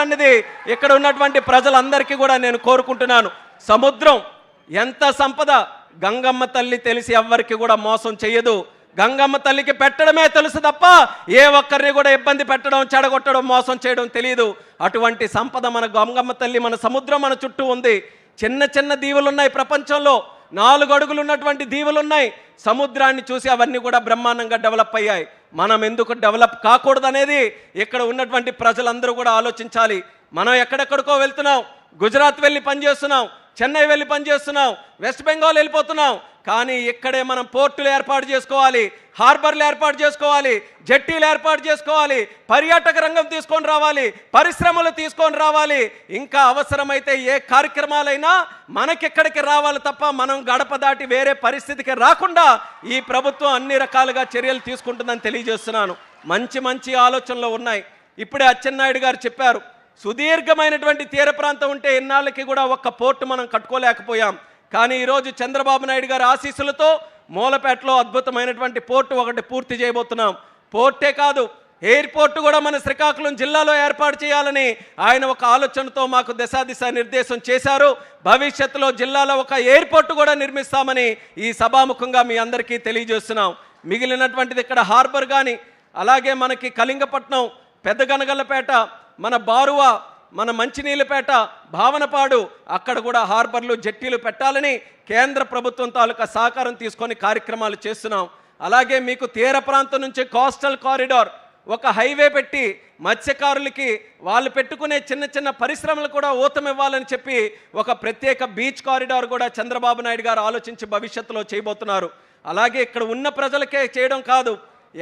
అన్నది ఇక్కడ ఉన్నటువంటి ప్రజలందరికీ కూడా నేను కోరుకుంటున్నాను. సముద్రం ఎంత సంపద, గంగమ్మ తల్లి తెలిసి ఎవ్వరికి కూడా మోసం చేయదు. గంగమ్మ తల్లికి పెట్టడమే తెలుసు తప్ప ఏ ఒక్కరిని కూడా ఇబ్బంది పెట్టడం, చెడగొట్టడం, మోసం చేయడం తెలియదు. అటువంటి సంపద మన గంగమ్మ తల్లి, మన సముద్రం మన చుట్టూ ఉంది. చిన్న చిన్న దీవులు ఉన్నాయి ప్రపంచంలో, 4 అడుగులు ఉన్నటువంటి దీవులు ఉన్నాయి. సముద్రాన్ని చూసి అవన్నీ కూడా బ్రహ్మాండంగా డెవలప్ అయ్యాయి. మనం ఎందుకు డెవలప్ కాకూడదనేది ఇక్కడ ఉన్నటువంటి ప్రజలందరూ కూడా ఆలోచించాలి. మనం ఎక్కడెక్కడికో వెళ్తున్నాం, గుజరాత్ వెళ్ళి పనిచేస్తున్నాం, చెన్నై వెళ్ళి పనిచేస్తున్నాం, వెస్ట్ బెంగాల్ వెళ్ళిపోతున్నాం. కానీ ఇక్కడే మనం పోర్టులు ఏర్పాటు చేసుకోవాలి, హార్బర్లు ఏర్పాటు చేసుకోవాలి, జట్టీలు ఏర్పాటు చేసుకోవాలి, పర్యాటక రంగం తీసుకొని రావాలి, పరిశ్రమలు తీసుకొని రావాలి. ఇంకా అవసరమైతే ఏ కార్యక్రమాలైనా మనకిక్కడికి రావాలి తప్ప మనం గడప దాటి వేరే పరిస్థితికి రాకుండా ఈ ప్రభుత్వం అన్ని రకాలుగా చర్యలు తీసుకుంటుందని తెలియజేస్తున్నాను. మంచి మంచి ఆలోచనలు ఉన్నాయి. ఇప్పుడే అచ్చెన్నాయుడు గారు చెప్పారు, సుదీర్ఘమైనటువంటి తీర ప్రాంతం ఉంటే ఎన్నాళ్ళకి కూడా ఒక్క పోర్టు మనం కట్టుకోలేకపోయాం. కానీ ఈరోజు చంద్రబాబు నాయుడు గారి ఆశీస్సులతో మూలపేటలో అద్భుతమైనటువంటి పోర్టు ఒకటి పూర్తి చేయబోతున్నాం. పోర్టే కాదు, ఎయిర్పోర్టు కూడా మన శ్రీకాకుళం జిల్లాలో ఏర్పాటు చేయాలని ఆయన ఒక ఆలోచనతో మాకు దిశ నిర్దేశం చేశారు. భవిష్యత్తులో జిల్లాలో ఒక ఎయిర్పోర్టు కూడా నిర్మిస్తామని ఈ సభాముఖంగా మీ అందరికీ తెలియజేస్తున్నాం. మిగిలినటువంటిది ఇక్కడ హార్బర్ కానీ, అలాగే మనకి కళింగపట్నం, పెద్దగనగల్లపేట, మన బారువా, మన మంచినీళ్ళపేట, భావనపాడు, అక్కడ కూడా హార్బర్లు, జట్టీలు పెట్టాలని కేంద్ర ప్రభుత్వం తాలూకా సహకారం తీసుకొని కార్యక్రమాలు చేస్తున్నాం. అలాగే మీకు తీర ప్రాంతం నుంచి కోస్టల్ కారిడార్ ఒక హైవే పెట్టి మత్స్యకారులకి వాళ్ళు పెట్టుకునే చిన్న చిన్న పరిశ్రమలు కూడా ఊతమివ్వాలని చెప్పి ఒక ప్రత్యేక బీచ్ కారిడార్ కూడా చంద్రబాబు నాయుడు గారు ఆలోచించి భవిష్యత్తులో చేయబోతున్నారు. అలాగే ఇక్కడ ఉన్న ప్రజలకే చేయడం కాదు,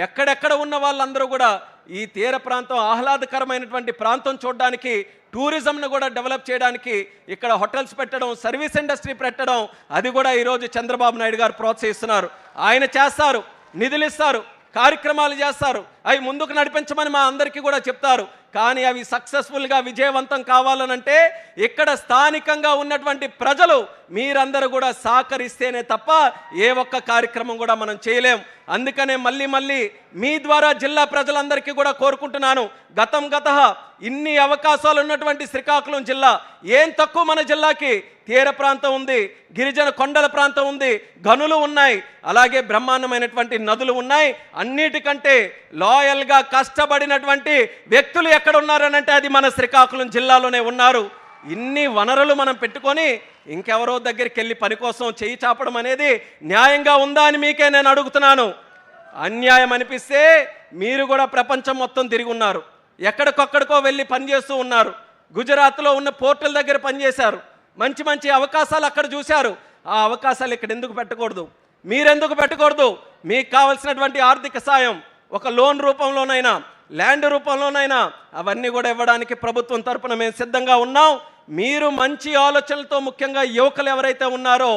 ఎక్కడెక్కడ ఉన్న వాళ్ళందరూ కూడా ఈ తీర ప్రాంతం ఆహ్లాదకరమైనటువంటి ప్రాంతం చూడడానికి, టూరిజంను కూడా డెవలప్ చేయడానికి ఇక్కడ హోటల్స్ పెట్టడం, సర్వీస్ ఇండస్ట్రీ పెట్టడం, అది కూడా ఈరోజు చంద్రబాబు నాయుడు గారు ప్రోత్సహిస్తున్నారు. ఆయన చేస్తారు, నిధులు ఇస్తారు, కార్యక్రమాలు చేస్తారు, అవి ముందుకు నడిపించమని మా అందరికీ కూడా చెప్తారు. కానీ అవి సక్సెస్ఫుల్గా విజయవంతం కావాలనంటే ఇక్కడ స్థానికంగా ఉన్నటువంటి ప్రజలు మీరందరూ కూడా సహకరిస్తేనే తప్ప ఏ ఒక్క కార్యక్రమం కూడా మనం చేయలేం. అందుకనే మళ్ళీ మీ ద్వారా జిల్లా ప్రజలందరికీ కూడా కోరుకుంటున్నాను, గత ఇన్ని అవకాశాలు ఉన్నటువంటి శ్రీకాకుళం జిల్లా ఏం తక్కువ? మన జిల్లాకి తీర ప్రాంతం ఉంది, గిరిజన కొండల ప్రాంతం ఉంది, గనులు ఉన్నాయి, అలాగే బ్రహ్మాండమైనటువంటి నదులు ఉన్నాయి. అన్నిటికంటే లాయల్గా కష్టపడినటువంటి వ్యక్తులు ఎక్కడ ఉన్నారనంటే అది మన శ్రీకాకుళం జిల్లాలోనే ఉన్నారు. ఇన్ని వనరులు మనం పెట్టుకొని ఇంకెవరో దగ్గరికి వెళ్ళి పని కోసం చేయి చాపడం అనేది న్యాయంగా ఉందా అని మీకే నేను అడుగుతున్నాను. అన్యాయం అనిపిస్తే మీరు కూడా ప్రపంచం మొత్తం తిరిగి ఉన్నారు, ఎక్కడికొక్కడికో వెళ్ళి పనిచేస్తూ ఉన్నారు. గుజరాత్లో ఉన్న పోర్టుల దగ్గర పనిచేశారు, మంచి మంచి అవకాశాలు అక్కడ చూశారు. ఆ అవకాశాలు ఇక్కడ ఎందుకు పెట్టకూడదు? మీరెందుకు పెట్టకూడదు? మీకు కావలసినటువంటి ఆర్థిక సాయం ఒక లోన్ రూపంలోనైనా, ల్యాండ్ రూపంలోనైనా అవన్నీ కూడా ఇవ్వడానికి ప్రభుత్వం తరపున మేము సిద్ధంగా ఉన్నాం. మీరు మంచి ఆలోచనలతో, ముఖ్యంగా యువకులు ఎవరైతే ఉన్నారో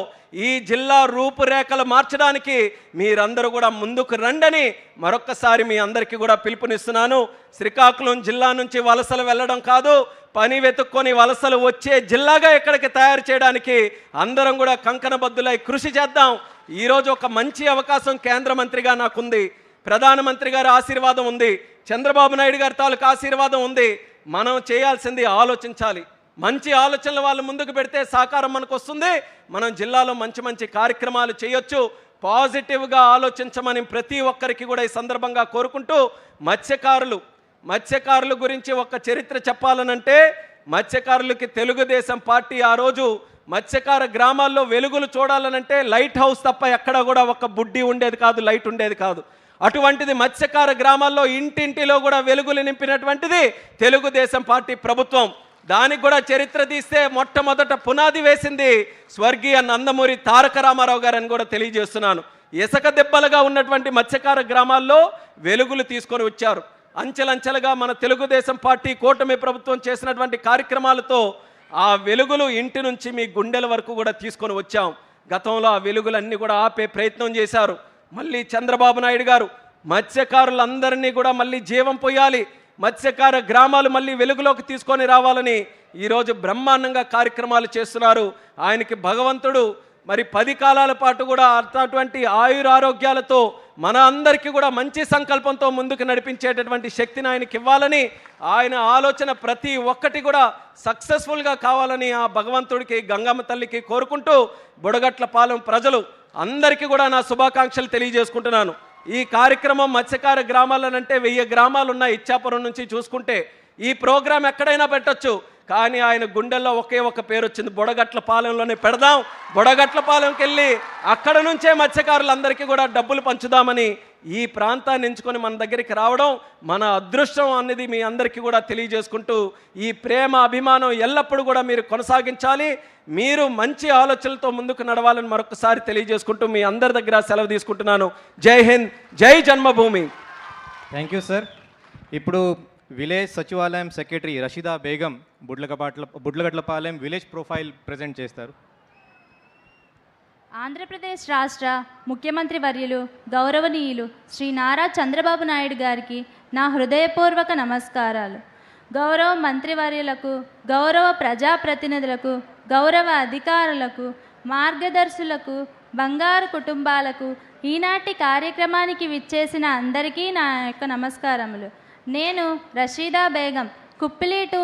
ఈ జిల్లా రూపురేఖలు మార్చడానికి మీరందరూ కూడా ముందుకు రండని మరొక్కసారి మీ అందరికీ కూడా పిలుపునిస్తున్నాను. శ్రీకాకుళం జిల్లా నుంచి వలసలు వెళ్ళడం కాదు, పని వెతుక్కొని వలసలు వచ్చే జిల్లాగా ఇక్కడికి తయారు చేయడానికి అందరం కూడా కంకణబద్దులై కృషి చేద్దాం. ఈరోజు ఒక మంచి అవకాశం కేంద్ర మంత్రిగా నాకుంది, ప్రధానమంత్రి గారి ఆశీర్వాదం ఉంది, చంద్రబాబు నాయుడు గారి తాలూకు ఆశీర్వాదం ఉంది. మనం చేయాల్సింది ఆలోచించాలి. మంచి ఆలోచనలు వాళ్ళు ముందుకు పెడితే సహకారం మనకు వస్తుంది. మనం జిల్లాలో మంచి మంచి కార్యక్రమాలు చేయొచ్చు. పాజిటివ్గా ఆలోచించమని ప్రతి ఒక్కరికి కూడా ఈ సందర్భంగా కోరుకుంటూ, మత్స్యకారుల గురించి ఒక చరిత్ర చెప్పాలనంటే, మత్స్యకారులకి తెలుగుదేశం పార్టీ ఆ రోజు మత్స్యకార గ్రామాల్లో వెలుగులు చూడాలనంటే లైట్ హౌస్ తప్ప ఎక్కడ కూడా ఒక బుడ్డి ఉండేది కాదు, లైట్ ఉండేది కాదు. అటువంటిది మత్స్యకార గ్రామాల్లో ఇంటింటిలో కూడా వెలుగులు నింపినటువంటిది తెలుగుదేశం పార్టీ ప్రభుత్వం. దానికి కూడా చరిత్ర తీస్తే మొట్టమొదట పునాది వేసింది స్వర్గీయ నందమూరి తారక రామారావు గారని కూడా తెలియజేస్తున్నాను. ఇసుక దెబ్బలుగా ఉన్నటువంటి మత్స్యకార గ్రామాల్లో వెలుగులు తీసుకొని వచ్చారు. అంచెలంచెలుగా మన తెలుగుదేశం పార్టీ కూటమి ప్రభుత్వం చేసినటువంటి కార్యక్రమాలతో ఆ వెలుగులు ఇంటి నుంచి మీ గుండెల వరకు కూడా తీసుకొని వచ్చాం. గతంలో ఆ వెలుగులన్నీ కూడా ఆపే ప్రయత్నం చేశారు. మళ్ళీ చంద్రబాబు నాయుడు గారు మత్స్యకారులందరినీ కూడా మళ్ళీ జీవం పోయాలి, మత్స్యకార గ్రామాలు మళ్ళీ వెలుగులోకి తీసుకొని రావాలని ఈరోజు బ్రహ్మాండంగా కార్యక్రమాలు చేస్తున్నారు. ఆయనకి భగవంతుడు మరి 10 కాలాల పాటు కూడా అటువంటి ఆయురారోగ్యాలతో మన అందరికీ కూడా మంచి సంకల్పంతో ముందుకు నడిపించేటటువంటి శక్తిని ఆయనకి ఇవ్వాలని, ఆయన ఆలోచన ప్రతి ఒక్కటి కూడా సక్సెస్ఫుల్గా కావాలని ఆ భగవంతుడికి, గంగమ్మ తల్లికి కోరుకుంటూ బుడగట్లపాలెం ప్రజలు అందరికీ కూడా నా శుభాకాంక్షలు తెలియజేసుకుంటున్నాను. ఈ కార్యక్రమం మత్స్యకార గ్రామాలనంటే 1000 గ్రామాలు ఉన్నాయి ఇచ్చాపురం నుంచి చూసుకుంటే. ఈ ప్రోగ్రాం ఎక్కడైనా పెట్టొచ్చు, కానీ ఆయన గుండెల్లో ఒకే ఒక పేరు వచ్చింది, బుడగట్లపాలెంలోనే పెడదాం. బుడగట్లపాలెంకి వెళ్ళి అక్కడ నుంచే మత్స్యకారులందరికీ కూడా డబ్బులు పంచుదామని ఈ ప్రాంతాన్ని ఎంచుకొని మన దగ్గరికి రావడం మన అదృష్టం అనేది మీ అందరికీ కూడా తెలియజేసుకుంటూ, ఈ ప్రేమ అభిమానం ఎల్లప్పుడూ కూడా మీరు కొనసాగించాలి. మీరు మంచి ఆలోచనలతో ముందుకు నడవాలని మరొకసారి తెలియజేసుకుంటూ మీ అందరి దగ్గర సెలవు తీసుకుంటున్నాను. Jai Hind, Jai Janmabhoomi. Thank you sir. ఇప్పుడు village Sachivalayam secretary Rasheeda Begum Budlagatlapalem village profile present చేస్తారు. ఆంధ్రప్రదేశ్ రాష్ట్ర ముఖ్యమంత్రి వర్యులు గౌరవనీయులు శ్రీ నారా చంద్రబాబు నాయుడు గారికి నా హృదయపూర్వక నమస్కారాలు. గౌరవ మంత్రివర్యులకు, గౌరవ ప్రజాప్రతినిధులకు, గౌరవ అధికారులకు, మార్గదర్శులకు, బంగారు కుటుంబాలకు, ఈనాటి కార్యక్రమానికి విచ్చేసిన అందరికీ నా యొక్క నమస్కారములు. నేను రషీదా బేగం, కుప్పిలి టు